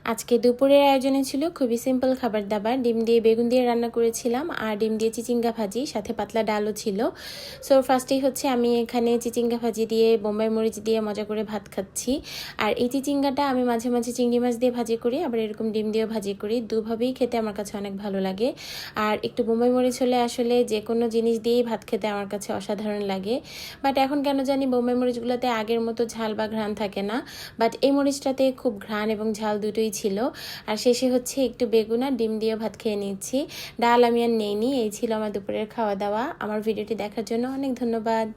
আজকে দুপুরের আয়োজনে ছিল খুবই সিম্পল খাবার দাবার। ডিম দিয়ে বেগুন দিয়ে রান্না করেছিলাম আর ডিম দিয়ে চিচিঙ্গা ভাজি, সাথে পাতলা ডালও ছিল। সো ফার্স্টেই হচ্ছে আমি এখানে চিচিঙ্গা ভাজি দিয়ে বোম্বাই মরিচ দিয়ে মজা করে ভাত খাচ্ছি। আর এই চিচিঙ্গাটা আমি মাঝে মাঝে চিংড়ি মাছ দিয়ে ভাজি করি, আবার এরকম ডিম দিয়েও ভাজি করি। দুভাবেই খেতে আমার কাছে অনেক ভালো লাগে। আর একটু বোম্বাই মরিচ হলে আসলে যে কোনো জিনিস দিয়েই ভাত খেতে আমার কাছে অসাধারণ লাগে। বাট এখন কেন জানি বোম্বাই মরিচগুলোতে আগের মতো ঝাল বা ঘ্রাণ থাকে না, বাট এই মরিচটাতে খুব ঘ্রাণ এবং ঝাল দুটোই ছিল। আর শেষে হচ্ছে একটু বেগুন আর ডিম দিয়ে ভাত খেয়ে নিচ্ছি। ডাল আমি আর নেইনি। এই ছিল আমার দুপুরের খাওয়া দাওয়া। আমার ভিডিওটি দেখার জন্য অনেক ধন্যবাদ।